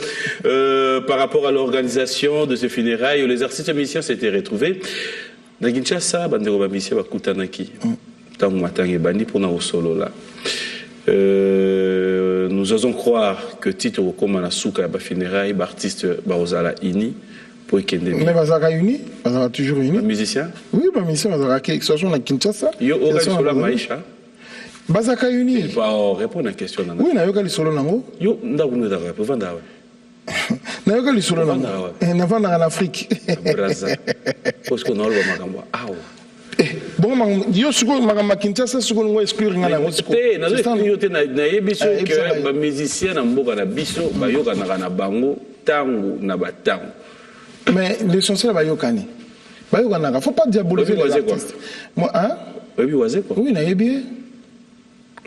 Speaker 2: par rapport à l'organisation de ce funérailles, les artistes musiciens s'étaient retrouvés. Dans Kinshasa, bandeko ba musiciens bakutanaki. Tant matin et bandi pour nous solo là. Nous osons croire que Tito comme la souka ba funérailles artiste baozala ini pour kende.
Speaker 1: Mais bazaka uni, bazaka toujours uni.
Speaker 2: Musicien?
Speaker 1: Oui, ba musicien bazaka qui soit na Kinshasa.
Speaker 2: Yo ora sur la maisha.
Speaker 1: Bazaka uni.
Speaker 2: Il va répondre à la question nana.
Speaker 1: Oui, na yoka li solo nango.
Speaker 2: Yo ndakunu da rap vanda wa.
Speaker 1: Na yoka li solo nango. Na vanda en Afrique.
Speaker 2: Braza. Parce qu'on a le makambo. Ah.
Speaker 1: Bon, yo suko magamba Kinshasa suko ngo exclure ngana ngo suko.
Speaker 2: Te na yo te na yebiso que ba musicien na mboka na biso ba yoka na bango tango na batango.
Speaker 1: Mais l'essentiel ba yokani. Ba yokana, faut pas diaboliser les artistes. Moi hein?
Speaker 2: Oui, waze quoi.
Speaker 1: Oui, na yebi.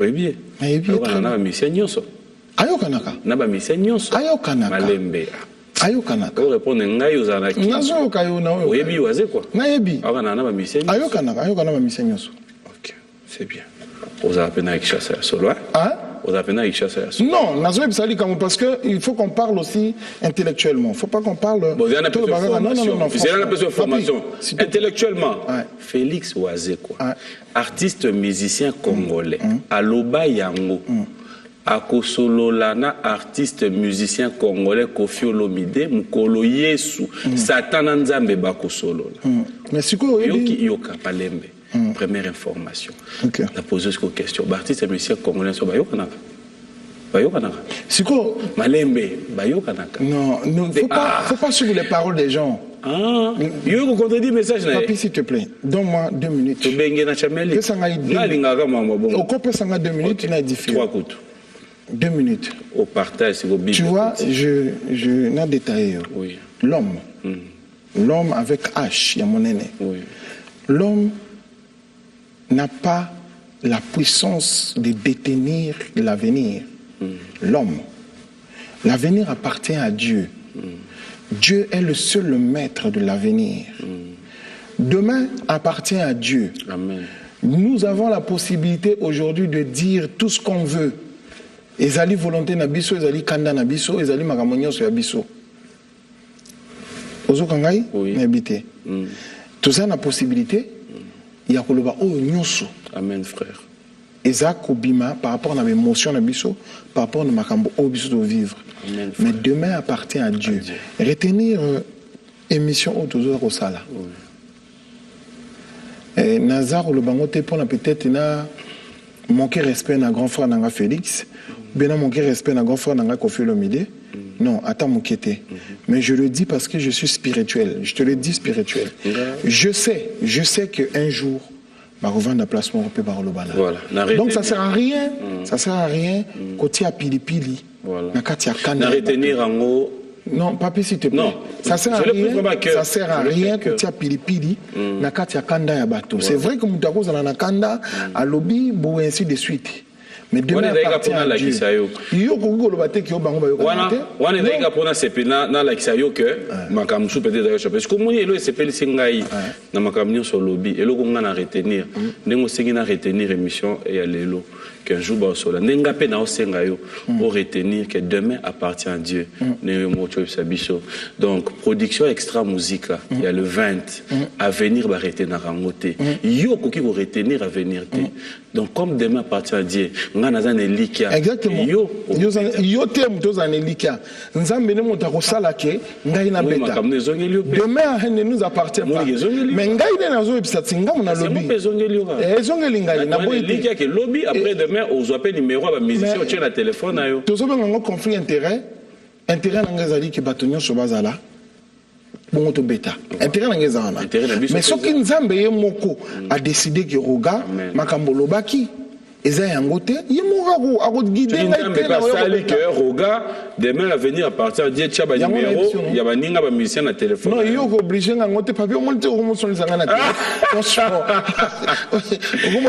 Speaker 2: Oui bien.
Speaker 1: Na yebi.
Speaker 2: Na ba musicien nyonso.
Speaker 1: Ayokanaka.
Speaker 2: Na ba musicien nyonso.
Speaker 1: Ayokanaka.
Speaker 2: Malembe.
Speaker 1: Ayokanaka.
Speaker 2: Pour répondre ngai ozana ki.
Speaker 1: Nazo kayo na oyo.
Speaker 2: Oui, waze quoi.
Speaker 1: Na yebi.
Speaker 2: Akana na ba musicien.
Speaker 1: Ayokanaka ba musicien nyonso.
Speaker 2: OK, c'est bien. Oza pena Kinshasa ya solo.
Speaker 1: Hein?
Speaker 2: Oza pena Kinshasa ya solo.
Speaker 1: Non, nazo ebisali comme parce que il faut qu'on parle aussi intellectuellement. Faut pas qu'on parle.
Speaker 2: Bon, il y a
Speaker 1: non.
Speaker 2: C'est la personne formation. Intellectuellement.
Speaker 1: Ouais.
Speaker 2: Félix Oazé quoi.
Speaker 1: Ouais.
Speaker 2: Artiste musicien congolais. Aloba Yango. Akosololana artiste musicien congolais Kofi Olomide Mukolo Yesu Satan Nzambe bakosolola.
Speaker 1: Mais siko
Speaker 2: yoki yoka palembe. Première information.
Speaker 1: OK.
Speaker 2: La poser cette question. Artiste musicien congolais so bayokanaka. Bayokanaka.
Speaker 1: Siko
Speaker 2: Malembe bayokanaka.
Speaker 1: Non, faut pas suivre les paroles des gens.
Speaker 2: Ah, yo ko contredit message na.
Speaker 1: Papi s'il te plaît, donne-moi 2 minutes.
Speaker 2: To benge na chameli.
Speaker 1: Que ça ngaï.
Speaker 2: Na lingaka mama bon.
Speaker 1: Au copé ça 2 minutes, il a édifié.
Speaker 2: 3 coups.
Speaker 1: 2 minutes.
Speaker 2: Au partage, c'est vos bibles.
Speaker 1: Tu vois, je n'ai détaillé.
Speaker 2: Oui.
Speaker 1: L'homme. L'homme avec H, il y a mon aîné.
Speaker 2: Oui.
Speaker 1: L'homme n'a pas la puissance de détenir l'avenir. L'homme. L'avenir appartient à Dieu. Dieu est le seul maître de l'avenir. Demain appartient à Dieu.
Speaker 2: Amen.
Speaker 1: Nous avons la possibilité aujourd'hui de dire tout ce qu'on veut. Ezali volonté na biso, ezali kanda na biso, ezali makambo nyonso ya biso. Ozoka ngai na habité. Tout ça na possibilité ya koloba o nyonso.
Speaker 2: Amen frère.
Speaker 1: Eza kobima par rapport à l'émotion na biso, par rapport na makambo o biso de vivre.
Speaker 2: Amen,
Speaker 1: mais demain appartient à Dieu. Retenir émission au tozo ko sala. Nazar le bango te pona peut-être na manquer respect na grand frère nanga Félix. Bien manquer respect na grand frère nanga Kofi Olomide. Non, attends mon quêté. Mais je le dis parce que je suis spirituel. Je te le dis spirituel. Je sais qu'un jour, ma revendre la place mon repère par le bala.
Speaker 2: Voilà.
Speaker 1: Donc ça sert à rien. Ça sert à rien. Côté à pili pili.
Speaker 2: Voilà.
Speaker 1: Na katia kanda.
Speaker 2: Na retenir en haut.
Speaker 1: Non, papi s'il te plaît. Non. Ça sert à rien. Ça sert à rien que tu as pili pili. Na katia kanda ya bateau. C'est vrai que mutako zana na kanda à lobby bo ainsi de suite. Mais demain appartient à Dieu. Yo ko lobate ki obango ba yo
Speaker 2: kanate. Wana ndeka pona sepena na la kisayo que makamsu peut-être d'ailleurs parce que moni elo sepeli singai na makamnyo sur lobby elo ko ngana retenir. Ndengo sengi na retenir émission et ya lelo qu'un jour ba sola ndenga pe na osenga yo pour retenir que demain appartient à Dieu. Ne moto sabiso. Donc production extra musica il y a le 20 avenir ba retenir rangote. Yo ko ki ko retenir avenir te. Donc, comme demain appartient à Dieu, on a un Elikia.
Speaker 1: Exactement. Yo tem tous en Elikia. Nzambe ne monta ko salake ngai na beta. Demain ne nous appartient pas. Mais ngai ne nazo ebisa tinga na lobby. Ezongeli ngai na boy
Speaker 2: Elikia ke lobby après demain aux appels numéro ba musicien au tient la téléphone na yo.
Speaker 1: Tozo benga conflit intérêt na ngazali ke batonyo so bazala. Bon to beta. Intérêt na ngezana. Mais ce qui Nzambe ye moko a décidé que roga makambo lobaki. Eza yangote ye moko a guider
Speaker 2: ngai na sali que roga demain l'avenir appartient à Dieu tia ba numéro ya ba ninga ba musicien na téléphone.
Speaker 1: Non yo obligé ngangote papier au monte au monte zanga na franchement.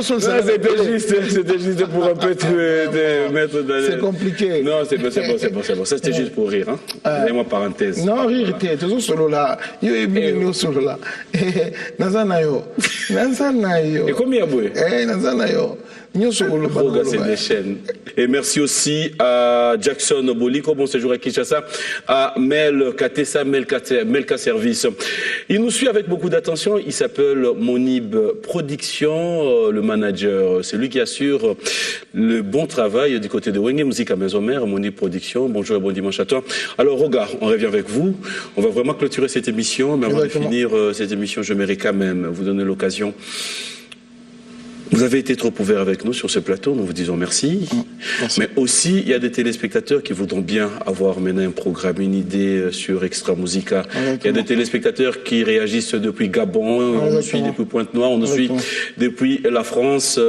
Speaker 2: C'était juste pour un peu te mettre dans
Speaker 1: c'est compliqué.
Speaker 2: Non, c'est bon. Ça c'était juste pour rire hein. Moi parenthèse.
Speaker 1: Non, rire t'es toujours solo là. Yo e solo là. Nazana yo.
Speaker 2: Et combien boy?
Speaker 1: Nazana yo.
Speaker 2: C'est des chaînes. Et merci aussi à Jackson Boliko, bon séjour à Kinshasa, à Mel Katessa, Melka Service. Il nous suit avec beaucoup d'attention. Il s'appelle Monib Production, le manager. C'est lui qui assure le bon travail du côté de Wenge Musique à Maison Mère, Monib Production. Bonjour et bon dimanche à toi. Alors, Roga, on revient avec vous. On va vraiment clôturer cette émission, mais avant de finir cette émission, je mérite quand même vous donner l'occasion. Vous avez été trop ouvert avec nous sur ce plateau, nous vous disons merci. Mais aussi, il y a des téléspectateurs qui voudront bien avoir maintenant un programme, une idée sur Extra Musica. Il y a des téléspectateurs qui réagissent depuis Gabon, on nous suit depuis Pointe-Noire, on nous suit depuis la France,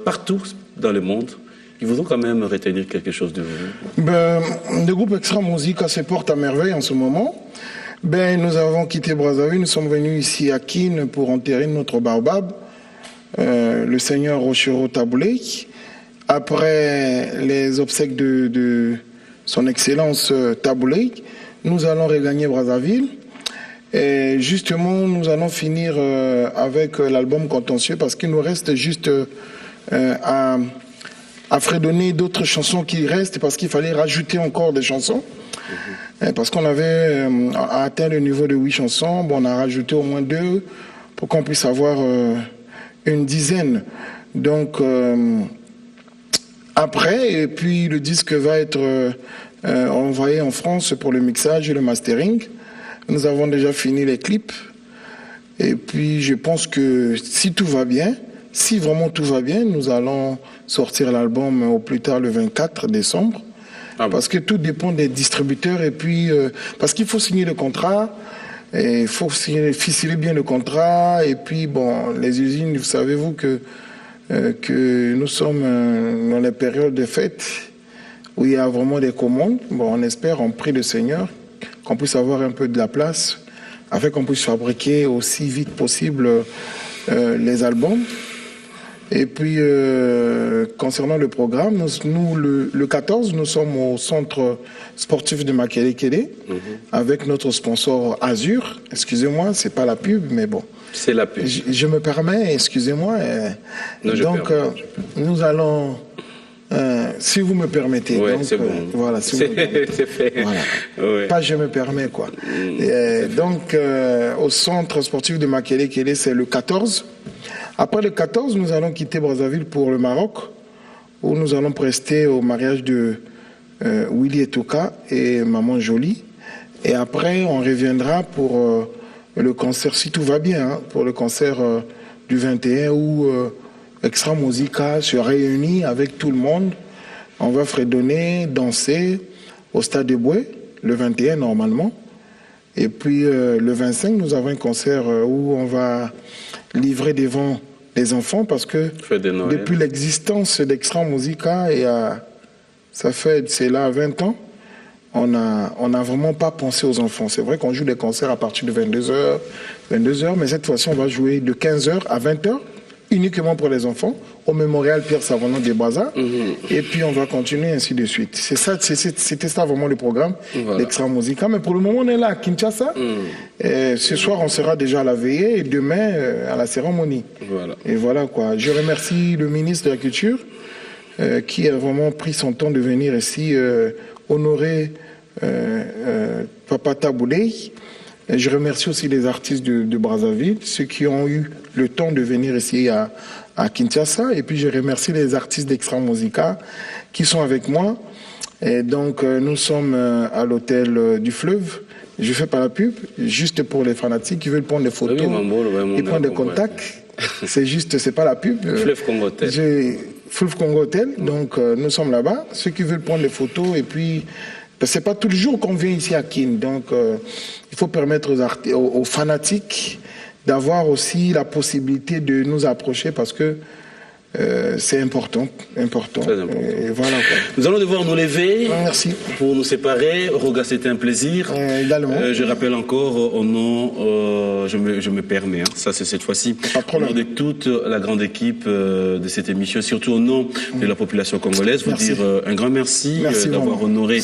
Speaker 2: partout dans le monde. Ils voudront quand même retenir quelque chose de vous.
Speaker 1: Le groupe Extra Musica se porte à merveille en ce moment. Nous avons quitté Brazzaville, nous sommes venus ici à Kin pour enterrer notre baobab. Le seigneur Rochero Taboulé, après les obsèques de son excellence Taboulé, nous allons regagner Brazzaville. Et justement, nous allons finir avec l'album Contentieux parce qu'il nous reste juste à fredonner d'autres chansons qui restent parce qu'il fallait rajouter encore des chansons. Parce qu'on avait atteint le niveau de 8 chansons, on a rajouté au moins 2 pour qu'on puisse avoir une dizaine. Donc après, et puis le disque va être envoyé en France pour le mixage et le mastering. Nous avons déjà fini les clips. Et puis je pense que si tout va bien, si vraiment tout va bien, nous allons sortir l'album au plus tard le 24 décembre. Parce que tout dépend des distributeurs et puis parce qu'il faut signer le contrat. Et il faut ficeler bien le contrat. Et puis, bon, les usines, vous savez-vous que nous sommes dans les périodes de fête où il y a vraiment des commandes. Bon, on espère, en prie le Seigneur, qu'on puisse avoir un peu de la place afin qu'on puisse fabriquer aussi vite possible les albums. Et puis, concernant le programme, nous le 14, nous sommes au centre sportif de Makelekele avec notre sponsor Azur. Excusez-moi, c'est pas la pub, mais bon.
Speaker 2: C'est la pub.
Speaker 1: Je me permets, excusez-moi. Donc, nous allons... si vous me permettez.
Speaker 2: Ouais, c'est bon.
Speaker 1: Voilà, si c'est fait. Voilà. Ouais. Pas je me permets, quoi. Donc, au centre sportif de Makelekele, c'est le 14. Après le 14, nous allons quitter Brazzaville pour le Maroc, où nous allons prester au mariage de Willy Etoka et Maman Jolie. Et après, on reviendra pour le concert, si tout va bien, hein, pour le concert du 21, où Extra Musica se réunit avec tout le monde. On va fredonner, danser au Stade de Boué, le 21 normalement. Et puis le 25, nous avons un concert où on va livrer devant les enfants parce que depuis l'existence d'Extra Musica, c'est là 20 ans, on n'a vraiment pas pensé aux enfants. C'est vrai qu'on joue des concerts à partir de 22h, mais cette fois-ci on va jouer de 15h à 20h uniquement pour les enfants au mémorial Pierre Savonneau de Brazza. Et puis on va continuer ainsi de suite. C'était ça vraiment le programme d'Extra Musica. Mais pour le moment on est là à Kinshasa. Ce soir on sera déjà à la veillée et demain à la cérémonie. Et voilà quoi. Je remercie le ministre de la Culture qui a vraiment pris son temps de venir ici honorer Papa Taboulé. Je remercie aussi les artistes de Brazzaville, ceux qui ont eu le temps de venir ici à à Kinshasa. Et puis je remercie les artistes d'Extra Musica qui sont avec moi. Et donc nous sommes à l'hôtel du Fleuve. Je ne fais pas la pub, juste pour les fanatiques qui veulent prendre des photos et prendre des contacts. C'est juste, c'est pas la pub.
Speaker 2: Fleuve Congo Hotel.
Speaker 1: Fleuve Congo Hotel. Donc nous sommes là-bas. Ceux qui veulent prendre des photos et puis c'est pas tous les jours qu'on vient ici à Kin. Donc il faut permettre aux fanatiques d'avoir aussi la possibilité de nous approcher parce que c'est important.
Speaker 2: Très important.
Speaker 1: Et voilà, quoi.
Speaker 2: Nous allons devoir nous lever.
Speaker 1: Merci.
Speaker 2: Pour nous séparer. Roga, c'était un plaisir.
Speaker 1: Également.
Speaker 2: Je rappelle encore au nom, je me permets, hein, ça c'est cette fois-ci, au nom de toute la grande équipe de cette émission, surtout au nom de la population congolaise, vous dire un grand merci, d'avoir honoré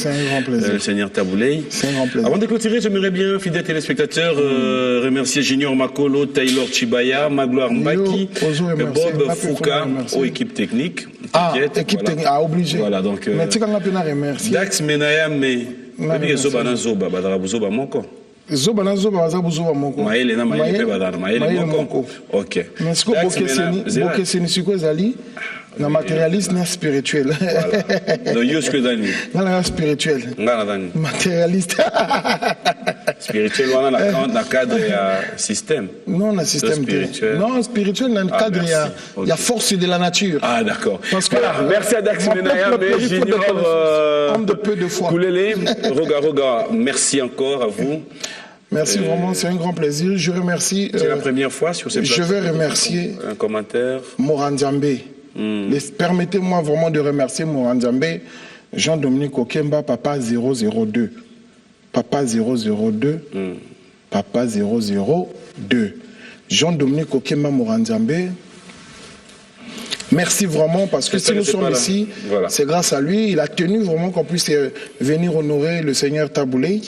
Speaker 2: le Seigneur Taboulé.
Speaker 1: C'est un grand plaisir.
Speaker 2: Avant de clôturer, j'aimerais bien, fidèles téléspectateurs, remercier Junior Makolo, Taylor Chibaya, Magloire Mbaki, Bob Fouka, aux équipes techniques.
Speaker 1: Équipe technique, obligé.
Speaker 2: Voilà, donc.
Speaker 1: Mais tu as remercier.
Speaker 2: Dax Menaya, mais. Zoba na Zoba, badara Zoba moko.
Speaker 1: Zoba na Zoba, Zoba moko.
Speaker 2: Maïle na maïle, badara maïle moko. Ok.
Speaker 1: Mais ce que Bokeseni, Suko Zali, na matérialiste, na spirituel.
Speaker 2: Voilà. Donc, yo, ce que Dani.
Speaker 1: Na spirituel. Matérialiste.
Speaker 2: Spirituel, on a la cadre et système.
Speaker 1: Non, le système spirituel. Non, spirituel, dans le cadre, il y a force de la nature.
Speaker 2: Ah, d'accord.
Speaker 1: Parce que
Speaker 2: voilà, merci à Dax Menaya, mais Junior,
Speaker 1: homme de peu de foi.
Speaker 2: Koulele, Roga, merci encore à vous.
Speaker 1: Merci vraiment, c'est un grand plaisir. Je remercie.
Speaker 2: C'est la première fois sur cette plateforme.
Speaker 1: Je vais remercier.
Speaker 2: Un commentaire.
Speaker 1: Morandjambe. Permettez-moi vraiment de remercier Morandjambe, Jean-Dominique Okemba, Papa 002. Papa 002, Papa 002. Jean-Dominique Okemba Morandjambe. Merci vraiment parce que si nous sommes ici, c'est grâce à lui. Il a tenu vraiment qu'on puisse venir honorer le Seigneur Taboulé.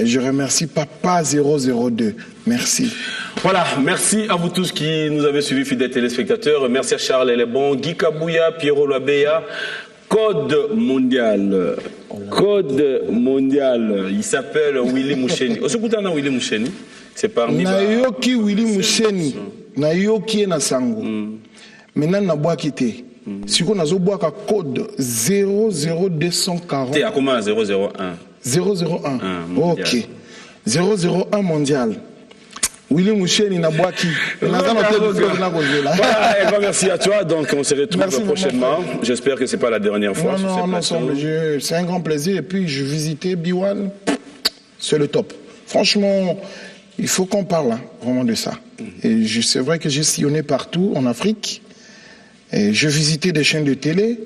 Speaker 1: Je remercie Papa 002. Merci.
Speaker 2: Voilà, merci à vous tous qui nous avez suivis, fidèles téléspectateurs. Merci à Charles Lebon, Guy Kabouya, Pierrot Labéa. Code mondial. Code mondial. Il s'appelle Willy Moucheni. Au secours, Willy Moucheni. C'est parmi.
Speaker 1: Nayoki Willy Moucheni. Nayoki na sango. Maintenant, na bois quitté. Si on a bois code 00240.
Speaker 2: T'es à comment 001?
Speaker 1: 001. Ok. 001 mondial. Willy Moucheni na bois qui.
Speaker 2: Merci à toi. Donc, on se retrouve prochainement. J'espère que c'est pas la dernière fois.
Speaker 1: Non, c'est un grand plaisir. Et puis, je visitais B1. C'est le top. Franchement, il faut qu'on parle vraiment de ça. Et c'est vrai que j'ai sillonné partout en Afrique. Et je visitais des chaînes de télé.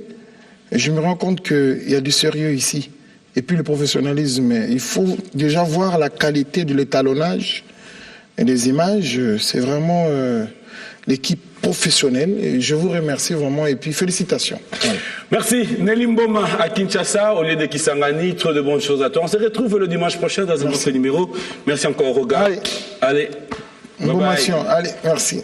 Speaker 1: Et je me rends compte qu'il y a du sérieux ici. Et puis le professionnalisme. Il faut déjà voir la qualité de l'étalonnage et des images. C'est vraiment l'équipe professionnelle. Et je vous remercie vraiment. Et puis félicitations. Voilà.
Speaker 2: Merci. Nelly Mboma à Kinshasa, au lieu de Kisangani. Trop de bonnes choses à toi. On se retrouve le dimanche prochain dans un autre numéro. Merci encore, Roga.
Speaker 1: Allez.
Speaker 2: Bye bye.
Speaker 1: Allez, merci.